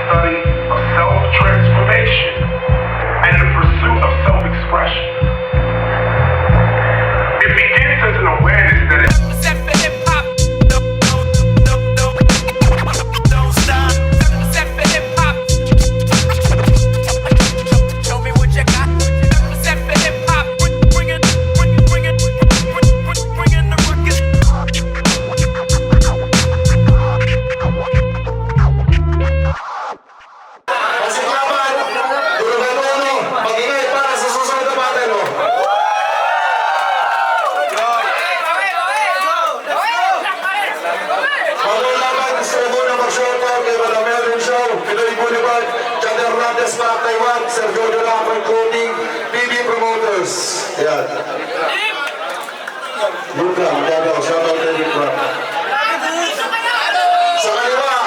study of self-transformation and the pursuit of self-expression. It begins as an awareness that it para Taiwan, Sergio Dolacon Clothing, PB Promoters. Yan. Luka, magagaw. Shoutout kay Luka. Sa kaliwa,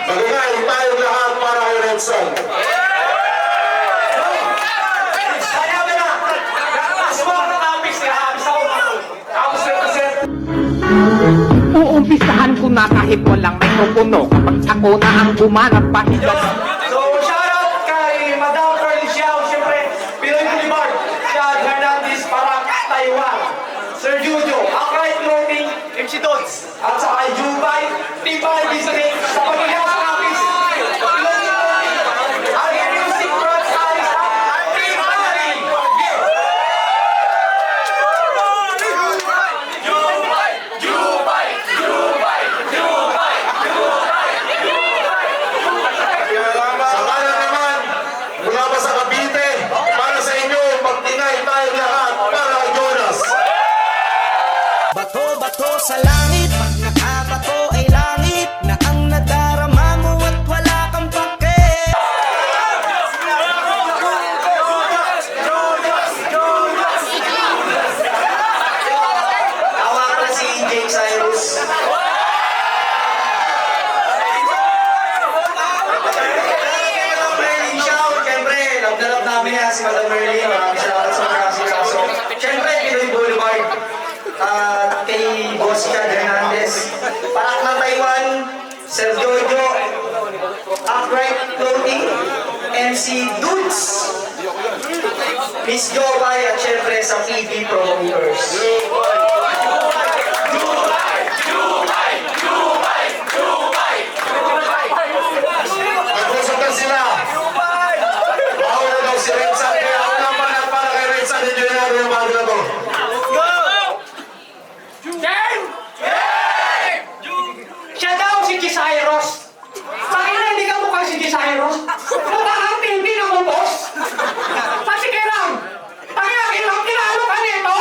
magigay tayong lahat para kay Red Sun. Uumpisahan ko na kahit walang mikropono kapag ako na ang bumanat pahigan. Sir Jojo, Upright Clothing, MC Dodds, at saka Jubay, Tibay District, sa pagkakaw sa office, Clothing Clothing, Ari Music Brands Aris, Tibay! Jubay! Jubay! Jubay! Jubay! Sa kanan naman, mula pa sa Cavite, para sa inyo, magtingay tayo lahat para kay Jonas. Bato-bato sa langit, pag nakabato ay langit na ang nadarama mo at wala kang pake. Awa pala si James Cyrus. Merlin Shaw, siyempre, love na love namin yan si Madam Merlin. Maraming salamat sa mga kasikaso. Siyempre, Pinoy Boulevard. Kay Boss Chad Hernandez, Parak ng Taiwan, Sir Jojo, Upright Clothing, MC Dudes, Miss Jobay, at syempre sa PB Promoters. Magpusutan sila. Bawal na daw si Red Sun. Kaya ako naman para kay Red Sun, hindi na yung bago na to. Siya daw si Cyrus. Bakit na hindi ka mukha si Cyrus? Mukha kang hindi na mo, boss. Sige lang. Ilang kinalo ka nito?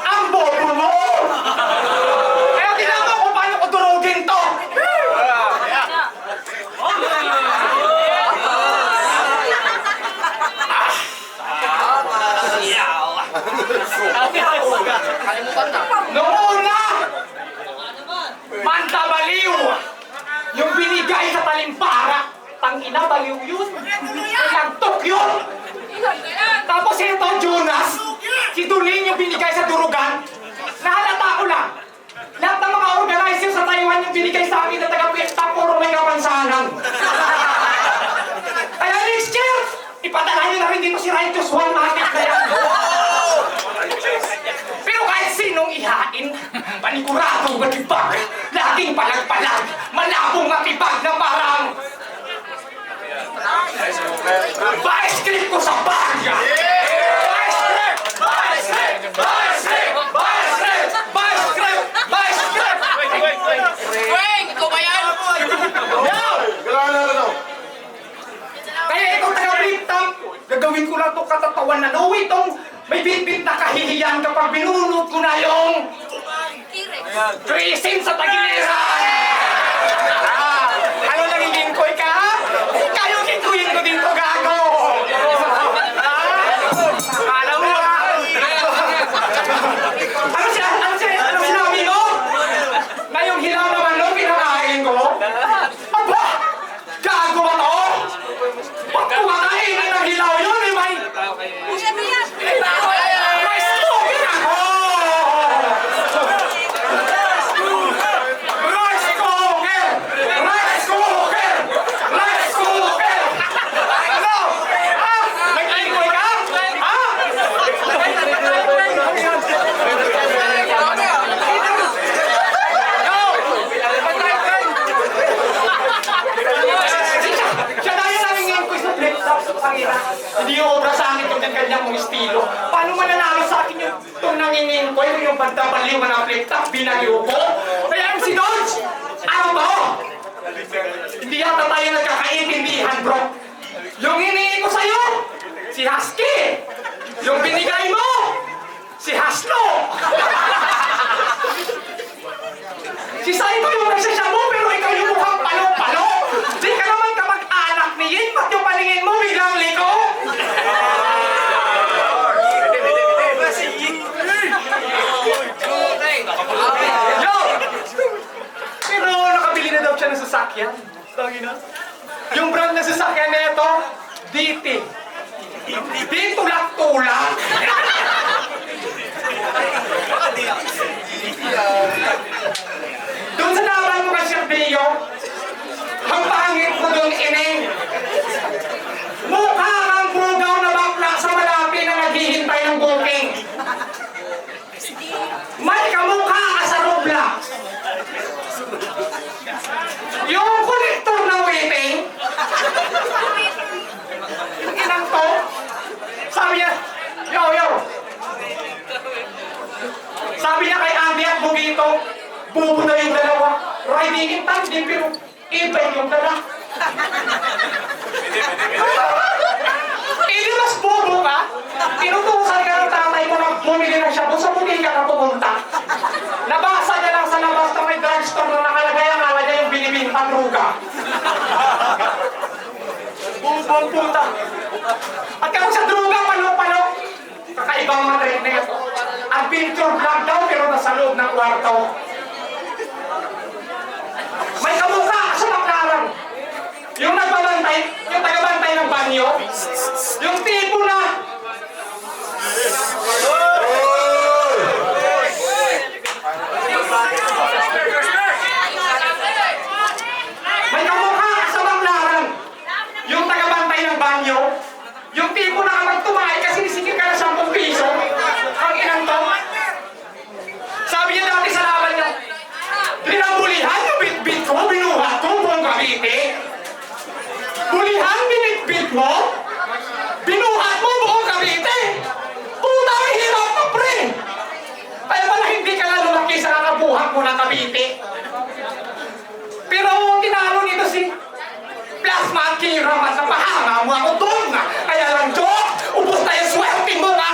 Ang bobo mo. Kaya tinama ko paano ko durugin to. Noong una, Mantabaliw! Yung binigay sa talimpara, tangina baliw yun. Nagtok yun. Tapos ito, Jonas, si Dunin yung binigay sa durugan. Nahalata ko lang. Lahat ng mga organizer sa Taiwan yung binigay sa akin na taga-pista, puro may kapansanan. Kaya next year, ipadala nyo na rin dito si Righteous One Market na yan. Pero kahit sinong ihain, paniguradong matibag, laging palag-palag, malabong matibag na parang ba-script ko sa baga! Ba-script! Ba-script! Ba-script! Ba-script! Ba-script! Ba-script! Weng! Ikaw ba yan? Kaya itong taga-flip-top, gagawin ko lang itong katatawan na no, itong may bit-bit na kahihiyan kapag binunot ko na yung tracing sa tagiliran! Ano nagiging koy ka? Kayo kikuyin ko dito, gago! Alam mo ha? Ano sinabi mo? Na yung hilaw na manok pinakain ko? Aba! Gago ba to? Ba't kumakain ng hilaw yun? May smoking ako! Rice cooker! Hindi yung obra sa akin itong kanya mong estilo. Paano mananalo sa akin yung itong nangingin ko, yung bandabaliw na flip-top, binaliw ko? Kaya si Dodge, ano to? Hindi yata tayo nagkakaintindihan, bro. Yung hiningi ko sa'yo, si Husky. Yung binigay mo, si Haslo. Si Saito yung nagsasyabu, pero ikaw yung mukhang palo-palo. Di ka naman kamag-anak ni Yin, ba't yung paningin mo biglang liko? Yo! Pero nakabili na daw siya ng sasakyan. Tawag na. Yung brand ng sasakyan na ito, DT. Di tulak-tulak. Doon sa naman mo kay Sir Dio, ang pangit mo doon, ineng. Mukha kang bugaw na bakla sa malapi na naghihintay ng booking. May kamukha ka sa Roblox. Yung connector na waiting, inang to, sabi niya, yo. Sabi niya kay Andy at Bugito, bubo na yung dalawa. Riding in tandem, pero iba yung dala. Hindi mas bobo ka? Tinutusan ka ng tatay mo na bumili ng shabu sa butika ka pumunta. Nabasa niya lang sa labas na may drugstore na nakalagay ang ala niya yung binibintang ruga. Bobo ang puta. At kung sa druga, palo-palo. Kakaibang matrek na ito. Adventure vlog daw pero nasa loob ng kwarto. May kamukha sa McLaren. Yung nagbabantay, yung tagabantay ng banyo. Yung tipo na may kamukha sa McLaren. Yung tagabantay ng banyo. Yung tipo na kapag tumahay kasi nisikip ka na 10 piso. Ang inang to. Sabi niya dati sa laban niya, binabulihan yung bit-bit ko, binuhat ko buong Cavite. Bulihan, binit-bit mo, binuhat mo buong Cavite. Puta, may hirap mo, pre. Kaya pala hindi ka na lumaki sa kakabuhan mo ng Cavite. Pero tinalo nito si Plasma at Kira, mas napahanga mo ako doon. Kaya lang, Diyos, ubos na yung swerte mo nga.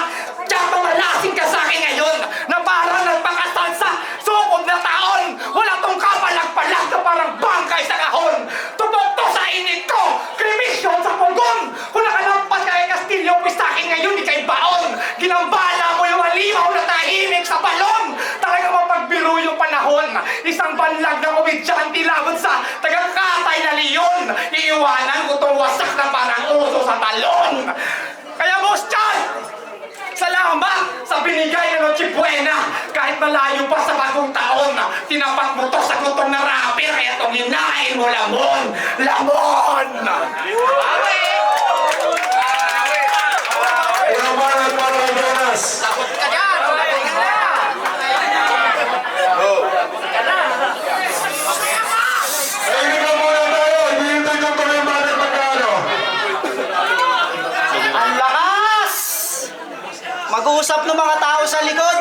Diyan mamalasing ka sa akin ngayon na parang nagpakasal sa sukod na taon. Wala tong kapalag-palag na parang bangkay sa kahon. Tupok to sa init ko, krimisyon sa pugon. Kung nakalampas ka kay Castillo, pistakin ngayon, di kay baon. Ginambala mo yung alimaw na tahimik sa balon. Talaga mapagbiro yung panahon. Isang banlag na komedyante laban sa tagakatay na leon. Iiwanan ko tong wasak na parang uso sa talon. Kaya Boss Chan, salamat sa binigay na Noche Buena. Kahit malayo pa sa bagong taon, tinapat mo to sa gutom na rapper. Kaya itong hinain mo, lamon. Lamon! Pinawanan para kay Jonas. Takot ka dyan! Takot ka na! Ayun na muna tayo. Hinihintay ko pa yung bakit magkano. Ang lakas! Mag-uusap ng mga tao sa likod.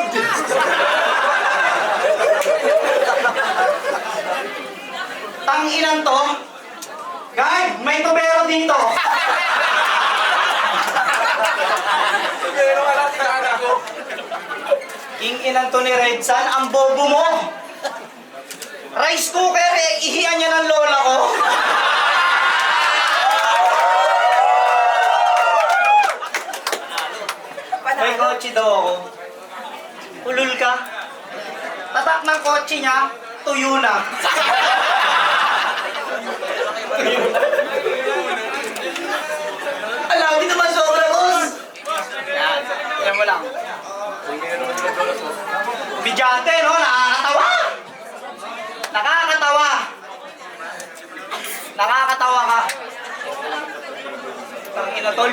Tanginan to. Guard, may tubero dito. King inan to ni Redsan, ang bobo mo. Rice cooker, ihiyan niya ng lola ko. May kotse daw ako. Ulul ka. Tatak ng kotse niya, tuyo na. Alam, di naman sobra, boss. Yan mo lang. Bidyante, no? Nakakatawa. Nakakatawa. Nakakatawa ka. Tangina, tol.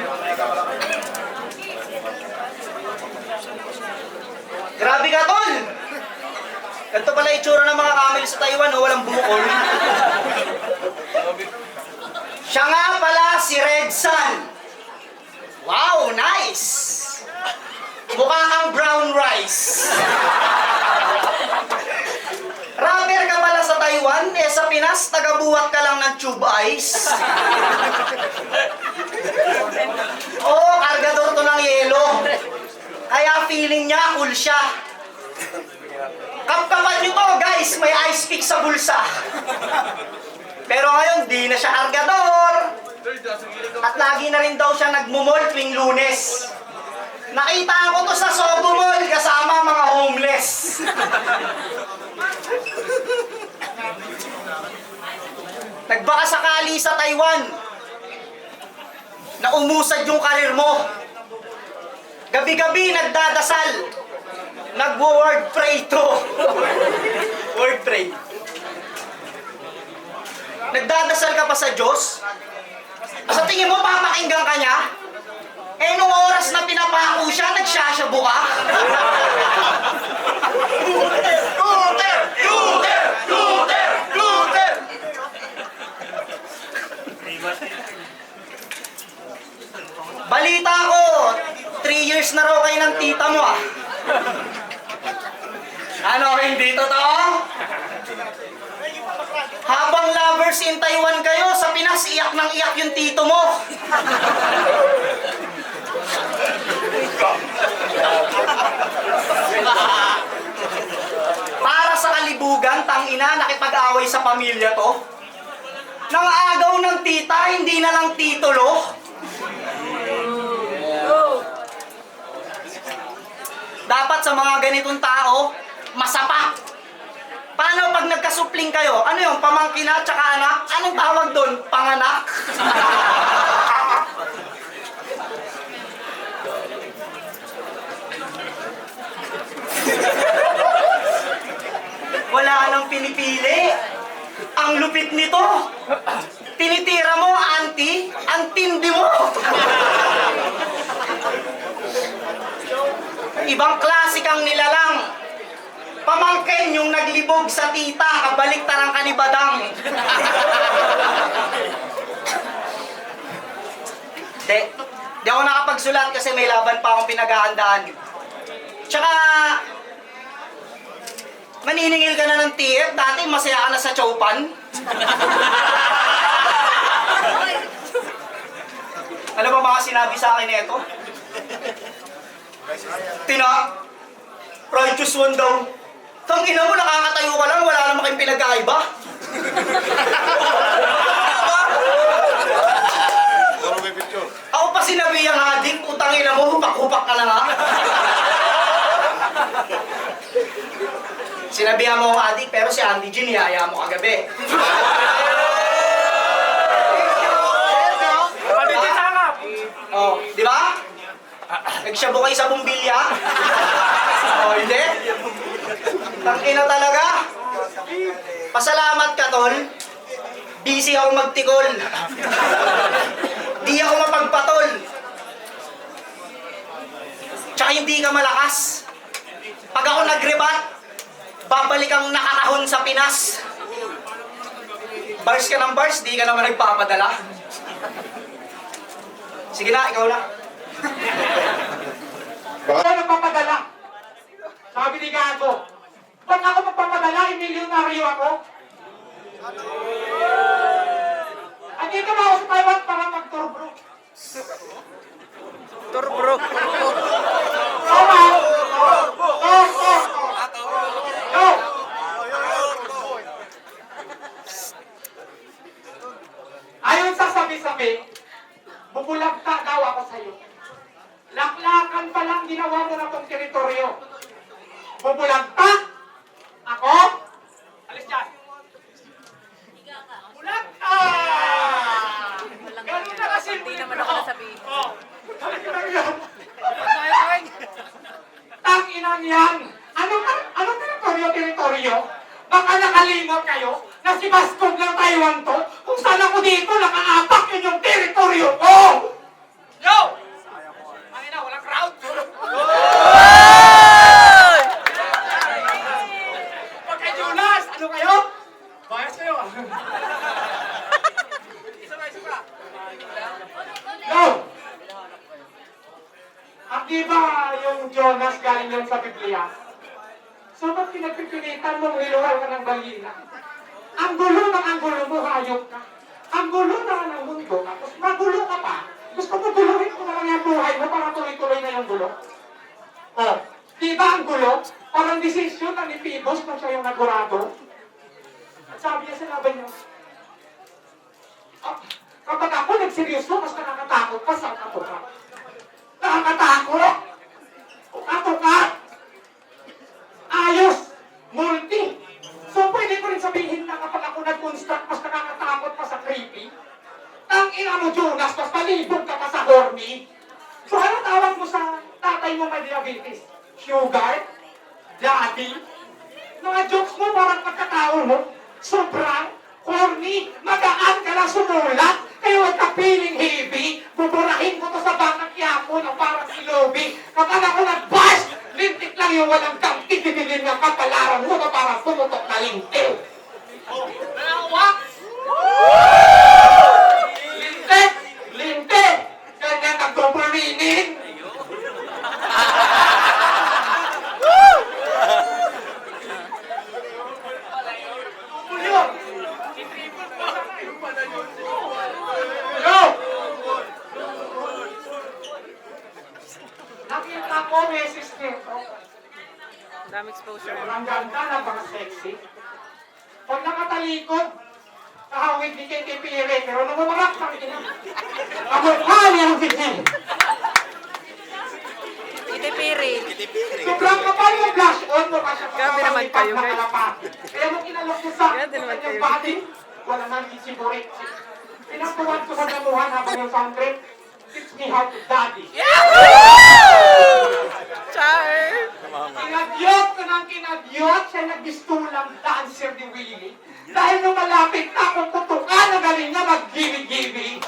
Grabe ka, tol! Ganito pala itsura ng mga camel sa Taiwan, no? Walang bumukol. Siya nga pala si Red Sun. Wow, nice! Mukha kang brown rice. Rapper ka pala sa Taiwan, eh sa Pinas, tagabuhat ka lang ng tube ice. Oo, kargador to ng yelo. Kaya feeling niya, cool siya. Kapkapan nyo to, guys, may ice pick sa bulsa. Pero ngayon, di na siya kargador. At lagi na rin daw siya nagmumol tuwing Lunes. Nakita ko to sa Sogo Mall kasama mga homeless. Nagbaka sakali sa Taiwan na umusad yung karir mo. Gabi-gabi nagdadasal. Nagwo-word pray to. Word pray. Nagdadasal ka pa sa Diyos? Sa tingin mo papakinggan ka niya? Eh nung oras na pinapako siya, nagsasyabu ka? Luther! Luther! Luther! Luther! Balita ko, 3 years na raw kayo ng tita mo ah. Ano, hindi totoo? Habang lovers in Taiwan kayo, sa Pinas, iyak ng iyak yung tito mo. Para sa kalibugan, tangina, nakipag-away sa pamilya to. Nang agaw ng tita, hindi na lang titulo. Dapat sa mga ganitong tao, masapak. Paano pag nagkasupling kayo? Ano yung pamangkin at tsaka anak? Anong tawag doon? Panganak? Wala nang pinipili. Ang lupit nito. Tinitira mo, auntie, ang tindi mo. Ibang klase kang nilalang. Pamangkin yung naglibog sa tita, kabaliktaran ka ni Badang. Di ako nakapagsulat kasi may laban pa akong pinaghahandaan. Tsaka, maniningil ka na ng TF, dati masaya ka na sa Chowpan. Ano ba mga sinabi sa akin nito? Righteous one daw. Tangina mo, nakakatayo ka lang, wala naman kayong pinagkaiba. Ako pa sinabi yung adik, utangina mo, hupak-hupak ka na nga. Sinabihan mo ang adik, pero si Andy G, niyaya mo kagabi. Oh, di ba? Nagsyabu kayo sa bumbilya? Oh, hindi? Tangina talaga. Pasalamat ka, tol. Busy ako magtikol. Di ako mapagpatol. Tsaka hindi ka malakas. Pag ako nag-rebat, babalik ang nakakahon sa Pinas. Bars ka ng bars, di ka naman nagpapadala. Sige na, ikaw na. Ako nagpapadala. Sabi ni Gago, pag ako magpapadala, milyonaryo ako. Andito na ako sa Taiwan para mag-turbro. Turbro. Tama! Go! Ayon sa sabi-sabi, bubulagta daw ako sa'yo. Laklakan pa lang ginawa mo na tong teritoryo. Bubulagta? Ako? Alis dyan. Bulagta! Ganun na kasi. Hindi naman ako nasabihin. Oh, tang-inang yan. Tang-inang yan. Anong teritoryo? Baka nakalimot kayo na si Baskog ng Taiwan to, kung saan ako dito, nakaapak yun yung teritoryo ko! Yo! Ang ina, walang crowd! Pagka Jonas, ano kayo? Bias kayo ah! Isa pa! Go! galing yan sa Biblia. So, ba't pinagpipilitan mong niluhal ka ng balina? Ang gulo mo, hayop ka. Ang gulo naman ng mundo, tapos magulo ka pa. Gusto mo guluhin ko na lang yung buhay mo para tuloy-tuloy na yung gulo? Oh, di ba ang gulo? Parang desisyon na ni Pibos kung siya yung nagurado. At sabi niya sa laban niya, kapag ako nagseryoso, mas nakakatakot pa sa katukat. Nakakatakot! Katukat! Ayos! Multi! So pwede ko rin sabihin na kapag ako nag-construct, mas nakakatakot pa sa creepy. Ang ina mo, Jonas, mas palibog ka pa sa horny. So ano tawag mo sa tatay mo may diabetes? Sugar? Daddy? Mga jokes mo parang pagkatao mo, sobrang horny, magaan ka na sumulat, kaya huwag ka feeling heavy, buburahin ko to sa Batang Quiapo na parang si Lobby. Kapag ako nag-bash, lintik lang yung walang tangkid, didilim ng kapalaran mo na parang pumutok na lintik. Oh, nalawak! Lintik! Lintik! Ganyan ang double meaning! Nakita ko, Mrs. Neto. Dami exposure. Ang ganda na mga sexy. Pag nakatalikod, kahawig ni Katy Perry, pero namamarap ng ina. Kamukha niya ang bigyan. Itipiri. Sobrang kapal yung blush on mo kasi Grabe naman kayo, guys. Kaya nung inalok ko sa Grabe naman kanyang kayo. body, wala nang isigurit. Pinagtuwan ko sa damuhan habang yung soundtrack, teach me how to daddy. Char! Kinadyot ko ng kinadyot, siya nagbistulang dancer ni Willie. Dahil nung malapit na akong putukan, na galing niya mag-gimme-gimme.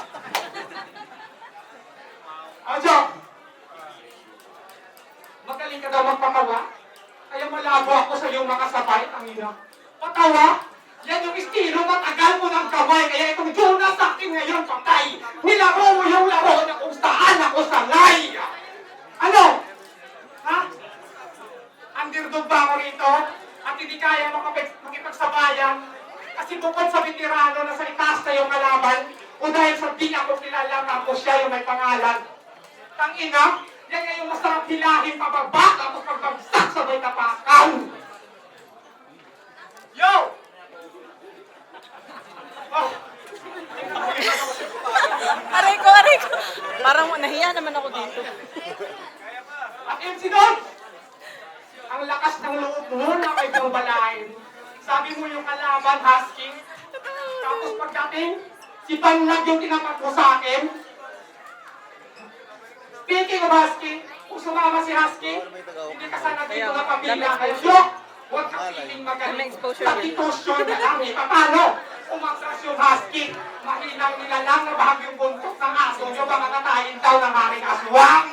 Ajo, magaling ka daw magpatawa. Kaya malabo ako sa iyong makasabay, ang ina. Patawa? Yan yung estilo, matagal mo ng kamay. Kaya itong Jonas sa akin ngayon, patay. Nilaro mo yung laro na kung saan ako sanay. Ano? Ha? Underdog ba ako rito? At hindi kaya makipagsabayan? Kasi bukod sa veterano na sa itaas na yung kalaban, o dahil sa di ako kilala, tapos siya yung may pangalan. Tangina, yan nga yung masarap hilahin pababa, tapos pagbagsak sabay tapakan. Yo! Oh, Aray ko, aray ko! Parang nahiya naman ako dito. at yun si Don! Ang lakas ng loob mo na kay balahin. Sabi mo yung kalaban, Husky. Tapos pagdating, si Banlag yung tinapat mo sa akin. Speaking of Husky, kung sumama si Husky, hindi ka sana dito na pabila. Kaya Dok, huwag kang feeling magaling. May exposure Sa yun. titusyon na lang eh. Paano? Umatras yung Husky. Mahinang nila lang na bahagyong buntot ng aso nyo. Baka katayin daw ng haring aswang.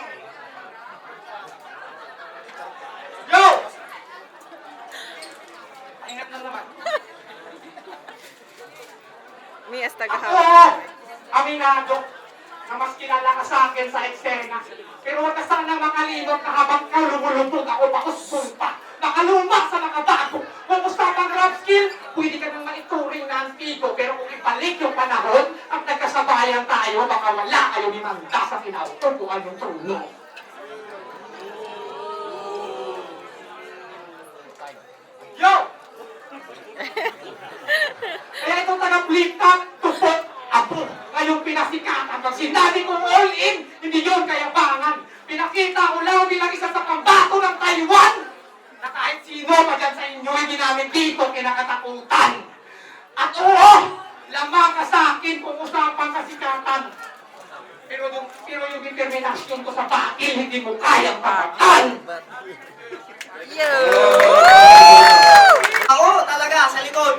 Yo! Ingat na naman. Mias Ako, tagahawak. aminado, na mas kilala ka sa akin sa eksena. Pero huwag ka sanang makalimot na habang kalumulubog ako pakusulpa. Nakaluma sa nakabago. Kung usapang rap skill, pwede ka nang maituring na antigo. Pero kung ibalik yung panahon at nagkasabayan tayo, baka wala kayo ni Manda sa pinautupuan yung trono. Yo! Kaya itong taga-bliktak, tupot, abo, ngayong pinasikatan. Pag sinabi kong all in, hindi yun kayabangan. Pinakita ko lang bilang isa sa pambato ng Taiwan na kahit sino pa dyan sa inyo, hindi namin dito kinakatakutan. At oo, lamang ka sa akin kung usapang kasikatan. Pero yung determinasyon ko sa bakil, hindi mo kayang tapakan. Yo! Ako talaga, sa likod.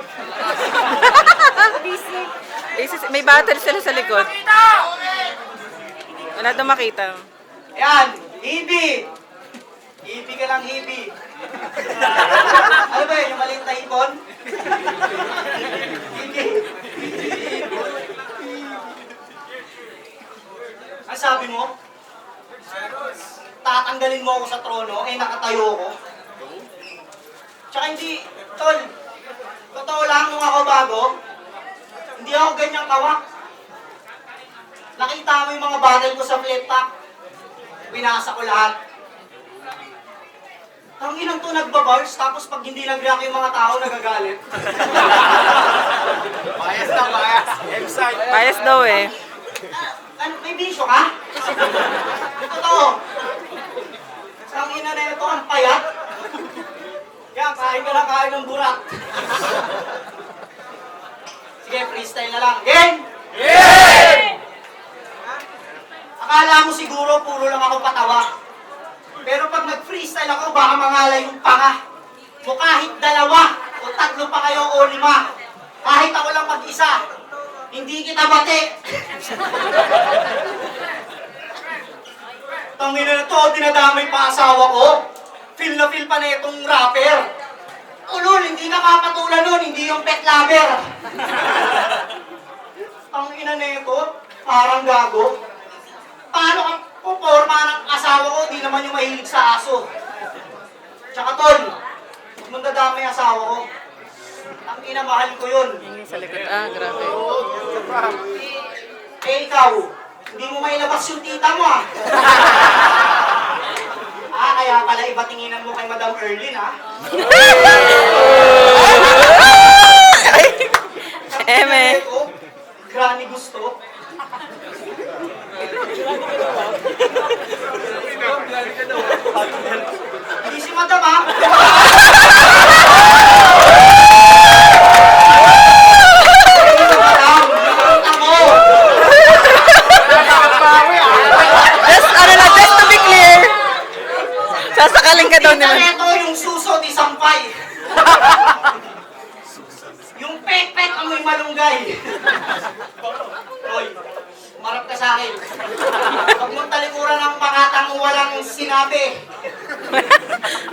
May battle sila sa likod. Wala daw makita. Yan, hibi. Hibi ka lang, hibi. Ano ba yun, yung maliit na ipon? Hibi. Ano sabi mo? Tatang tatanggalin mo ako sa trono, eh nakatayo ako. Tsaka hindi, tol, totoo lang nung ako bago, hindi ako ganyang kawak. Nakita mo yung mga battle ko sa flip top, binasa ko lahat. Tanginang to nagbabars, tapos pag hindi nag-react yung mga tao, nagagalit. Bias daw eh. Ano, may bisyo ka? Totoo. Tangina na ito, ang payat. Kaya kain ka na kain ng burak. Sige, freestyle na lang. Game! Akala mo siguro puro lang ako patawa. Pero pag nag-freestyle ako, baka mangalay yung panga. O kahit 2, o 3 pa kayo, o 5. Kahit ako lang mag-isa, hindi kita bate. Tangina na to, dinadamay pa asawa ko. Feel na feel pa na itong rapper. Ulol, hindi nakapatulan nun, hindi yung pet lover. Tangina na ito, parang gago. Paano kang puporma ng asawa ko, di naman yung mahilig sa aso. Tsaka tol, huwag mong dadamay asawa ko. Ang ina, mahal ko yun. Yung sa likod. Ah, grabe. Eh ikaw, hindi mo mailabas yung tita mo ah. Kaya pala iba tinginan mo kay Madam Erlyn ah. Eme. Granny gusto. Hindi si Madam ah. Just to be clear. Sasakalin ka daw naman. Ito yung suso di sampay. Yung pek-pek amoy malunggay. Hoy, marap ka sa akin. Huwag mong talikuran ng pakatang walang sinabi.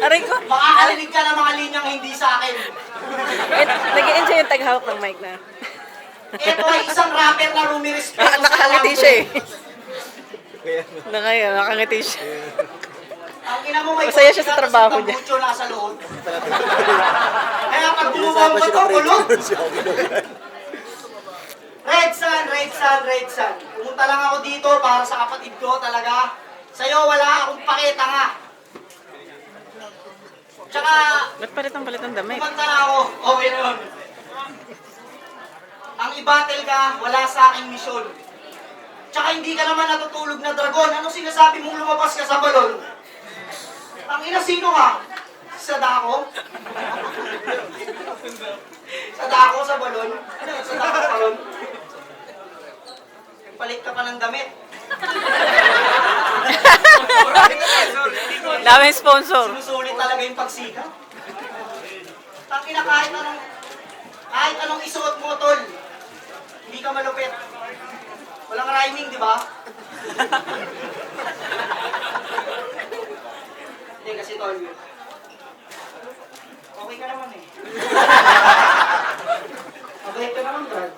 Aray ko. Makakarinig ka ng mga linyang hindi sa akin. Nag-i-enjoy yung taghawak ng mic na. Ito ay isang rapper na rumirespeto sa Nakangiti kampo. siya eh. Nakangiti siya. Ang ina mo may Masaya siya sa kotse ka, trabaho tas niya. ang tambucho nasa loob. Kaya pag bumubuang ko to, kulog. Red Sun, Red Sun, Red Sun. Pumunta lang ako dito para sa kapatid ko talaga. Sa'yo wala akong pakita nga. Tsaka, Ba't palit ang damit? kumanta na ako. Okay na yun. Ang i-battle ka, wala sa aking misyon. Tsaka hindi ka naman natutulog na dragon. Ano sinasabi mong lumabas ka sa balon? Ang ina, sino ka? Sa dako? Sa dako sa balon? Ano yun, sa dako sa balon? Palit ka pa ng damit. Daming sponsor. Sinusulit talaga yung pagsika. Tangina, kahit anong isuot mo, tol. Hindi ka malupit. Walang rhyming, di ba? Hindi kasi, tol. Okay ka naman eh. Mabait ka naman, Brad.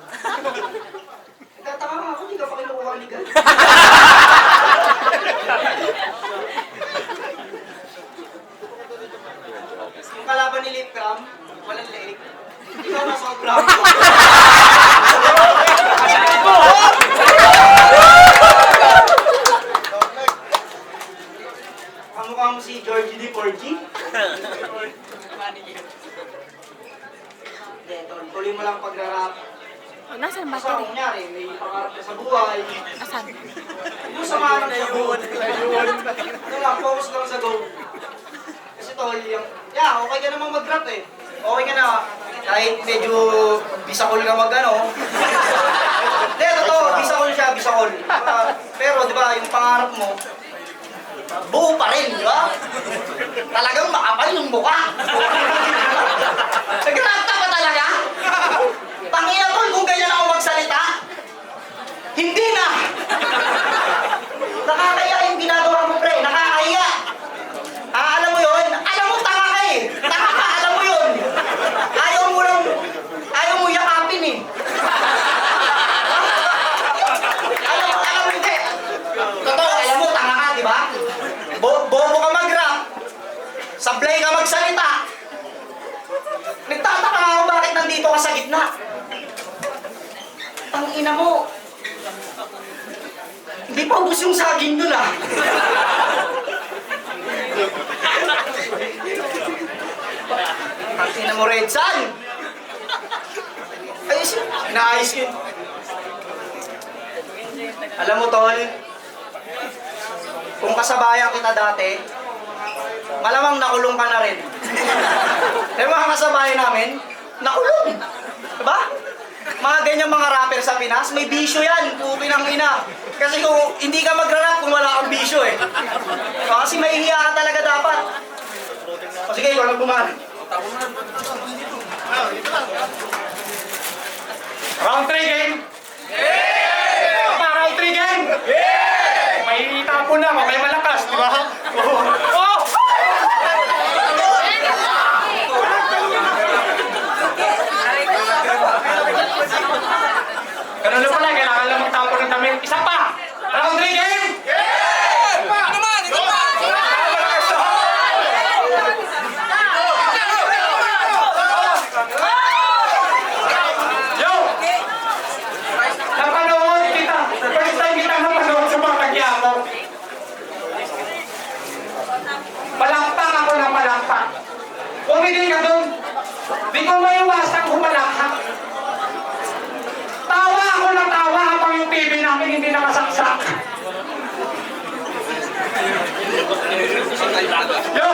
Nagtataka nga ako, hindi ka pa kinukuha ni God. Yung kalaban ni Lip Cram, walang leeg. Ikaw na sobrang. Kamukha mo si Georgie D. Porgy? Hindi, tuloy mo lang pagrarap. Oh, nasaan ba Kasi ang nangyari, may pangarap ka sa buhay. Asan? Yung samahan ng sa go. Ito lang, focus lang sa go. Kasi tol, yung... Yeah, okay ka naman mag-rap eh. Okay ka na. Kahit medyo bisakol ka mag-ano. Hindi, totoo, bisakol siya, bisakol. Pero di ba, yung pangarap mo, buo pa rin, di ba? Talagang makapal yung mukha. Nag-rap ka ba talaga? Tangina tol, kung ganyan ako magsalita, hindi na! Nakakaya yung ginagawa mo, pre. Nakakaya. Alam mo yun? Alam mo, tanga ka eh. Tanga ka, alam mo yun. Ayaw mo yakapin eh. Alam mo, hindi. Totoo, alam mo, tanga ka, di ba? Bobo sa gitna. Ang ina mo. Hindi pa ubus yung saging dun ah. Ang ina mo, Red Sun. Ayos yun. Inaayos yun. Alam mo, Tol, kung kasabayan kita dati, malamang nakulong ka na rin. Eh mga kasabayan namin, nakulong. Diba? Mga ganyang mga rapper sa Pinas, may bisyo yan, puki ng ina. Kasi kung hindi ka magra-rap kung wala kang bisyo eh. Kasi may hiya ka talaga dapat. O sige, ikaw nagbuman. Round 3 game! Apa, round 3 game? May tapo na, may malakas, di ba? Oh! Ganun na pala, kailangan lang magtapo ng damit. Isa pa! Round 3 game! Yo! Napanood kita. First time kita napanood sa mga Quiapo. Palakpak ako ng palakpak. Pumili ka doon. Di ko maiwasang humalakpak. Tawa ako ng tawa habang yung TV namin hindi nakasaksak. Yo!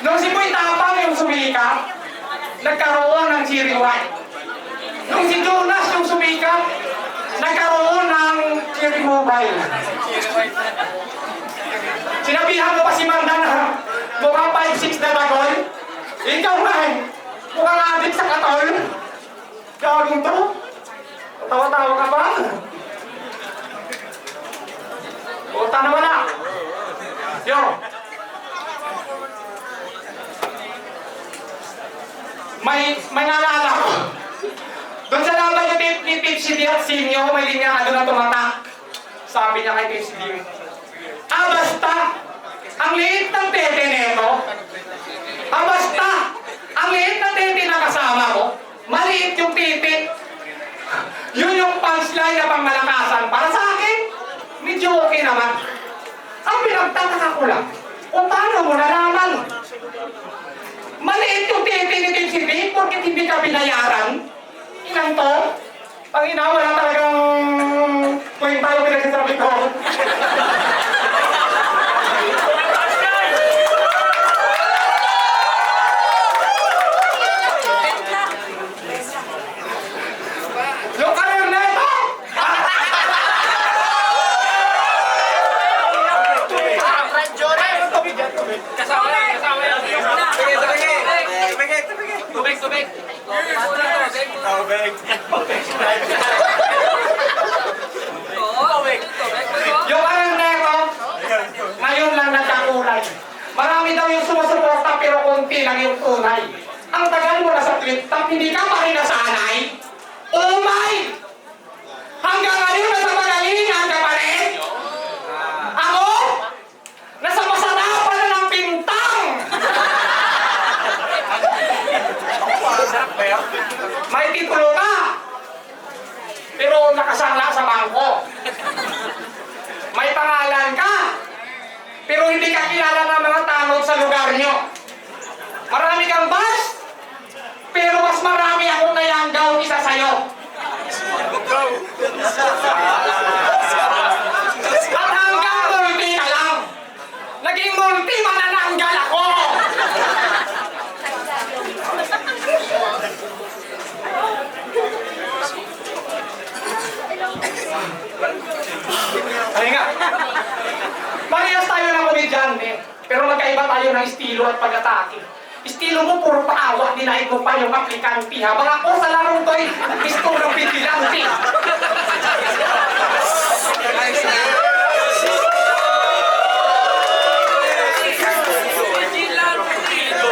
Nung si Boy Tapang yung sumikat, nagkaroon ng Cherry White. Nung si Jonas yung sumikat, nagkaroon ng Cherry Mobile. Sinabihan mo pa si Manda na mukhang 5'6" na bagol. Ikaw nga eh, mukhang adik sa katol. Gagong to. Tawa-tawa ka ba? Puta na wala. Yo. May naalala ko. Doon sa laban ni Tipsy D at Sinyo, may linya ka doon na tumatak. Sabi niya kay Tipsy D, basta, ang liit ng tete neto. Basta, ang liit ng tete na kasama ko, maliit yung tete. Yun yung punchline na pangmalakasan. Para sa akin, medyo okay naman. Ang pinagtataka ko lang, kung paano mo nalaman? Maliit yung tete ni Tipsy D, porque hindi ka binayaran. Inang to, ang ina, wala talagang kwenta yung pinagsasabi ko. Yung karir na ito! Kasama yan! Tubig! Yung karir na ito, ngayon lang nagkakulay. Marami daw yung sumusuporta pero konti lang yung tunay. Ang tagal mo na sa tweet, hindi ka pa rin nasanay. Umay! Hanggang ngayon nasa magalingan ka pa rin? Ako? Nasa masarapan na ng pintang! May titulo ka! Pero nakasangla sa bangko. May pangalan ka! Pero hindi ka kilala ng mga tanod sa lugar nyo. Marami kang bus! Pero mas marami akong nayanggaw isa sa'yo. At hanggang multi ka lang. Naging multi manananggal ako. Halika. Parehas tayo ng komedyante, pero magkaiba tayo ng estilo at pag-atake. Estilo mo puro paawa, dinaig mo pa yung aplikante, habang ako sa larong to'y gusto ng vigilante.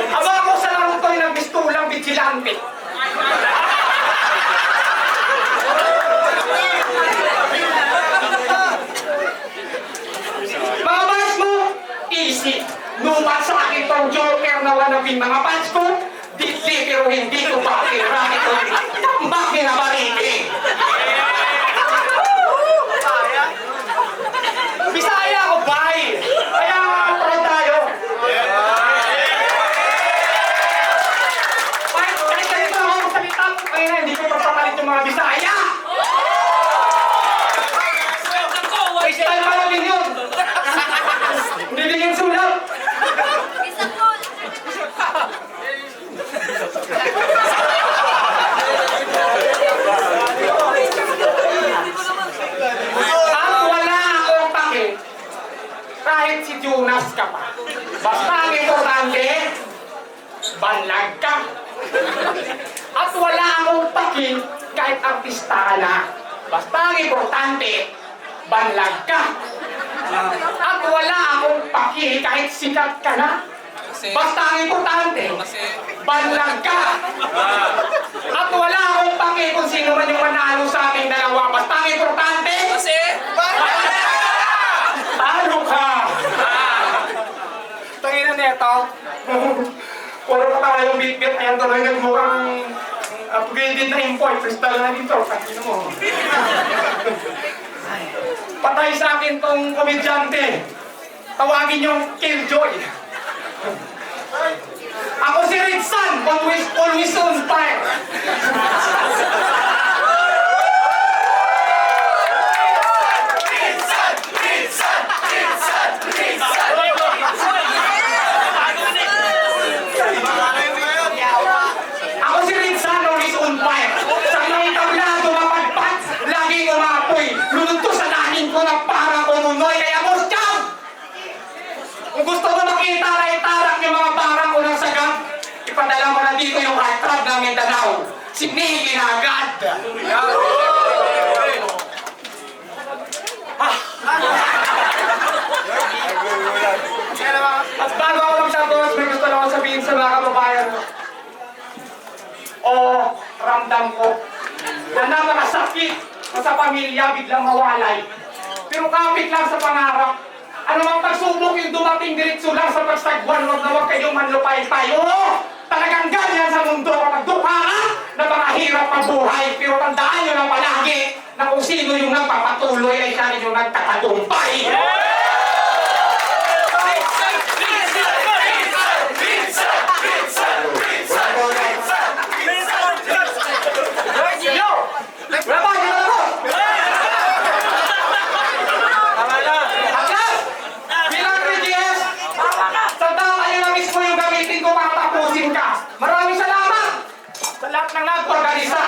Habang ako sa larong to'y nagbistulang vigilante. Inuman sa akin tong joker na wanaping mga fans ko. Dili pero hindi ko pakira. Ito, tambak ni na mariti. Bisaya ako, bay! Kaya proud tayo. Kahit ganito ako magsalita ko kaya hindi ko papapalit yung mga Bisaya. Freestyle pa namin yun. Hindi bigyan sulat. At wala akong pake. Kahit si Jonas ka pa. Basta ang importante, banlag ka. At wala akong pake kahit artista ka na. Basta ang importante, banlag ka. At wala akong pake kahit sikat ka na. Basta ang importante, banlag ka. At wala akong pake kung sino man yung manalo sa ating dalawa. Basta ang importante, talo ka. Tangina neto. Puro pa tayo yung bit-bit. Ayan tuloy nagmukhang upgraded na import. Crystal na dito. Tangina mo. Patay sa akin tong komedyante. Tawagin yung Killjoy. Ako si Ritsan, always on fire. Ako si Ritsan, always on fire. Sa mga tablado, mapagpat, laging umapoy. Lunod sa lahin ko na parang umunoy. Kaya boss Chow! Kung gusto mo makita na itarang yung mga barang ko ng sagam, ipadala mo na dito yung heartthrob ng Mindanao. Si Nicky na agad. At bago ako mag-shoutout, may gusto lang ako sabihin sa mga kababayan. O, ramdam ko na napakasakit na sa pamilya biglang mawalay. Pero kapit lang sa pangarap. Ano mang pagsubok yung dumating diretso lang sa pagsagwan, huwag na huwag kayong manlupay-pay. Oo, talagang ganyan sa mundo kapag dukha ka na mga hirap ang buhay. Pero tandaan nyo lang palagi na kung sino yung nagpapatuloy ay siya rin yung nagtatagumpay. Yo! Wala ba? Dito ako! Atlas! Bilang 3GS! Tandaan kayo na mismo yung gamitin ko para tapusin ka. Maraming salamat sa lahat ng nag-organisa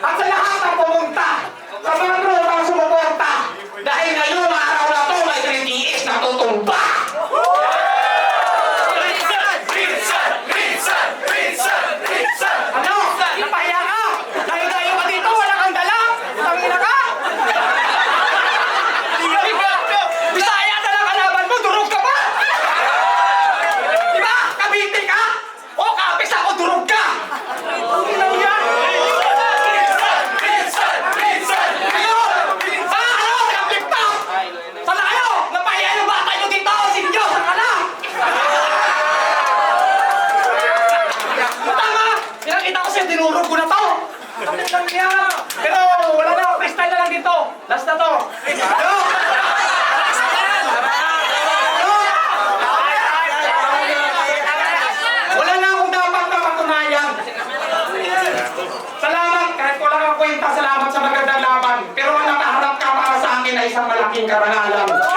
at sa lahat ng pumunta, sa mga tropang sumuporta. Dahil ngayong araw na to may 3GS na tutumba! Ano? Napahiya ka? Dayo-dayo ka dito, wala kang dala? Tangina ka? Bisaya na lang kalaban mo, durog ka ba? Diba? Kabiti ka? O kapis ako, durog ka? Tangina mo yan? Ano? Ano? Nag-flip-top? Sana kayo? Napahiya yung bata nyo dito, sinyo, saan ka na? Tama! Pinakita ko siya, dinurog ko na to! Tapos lang niya! Pero wala na, freestyle na lang dito! Last na to! Ano? Wala na akong dapat na patunayan! Salamat! Kahit wala kang kwenta, salamat sa magandang laban! Pero ang nakaharap ka para sa akin ay isang malaking karangalan!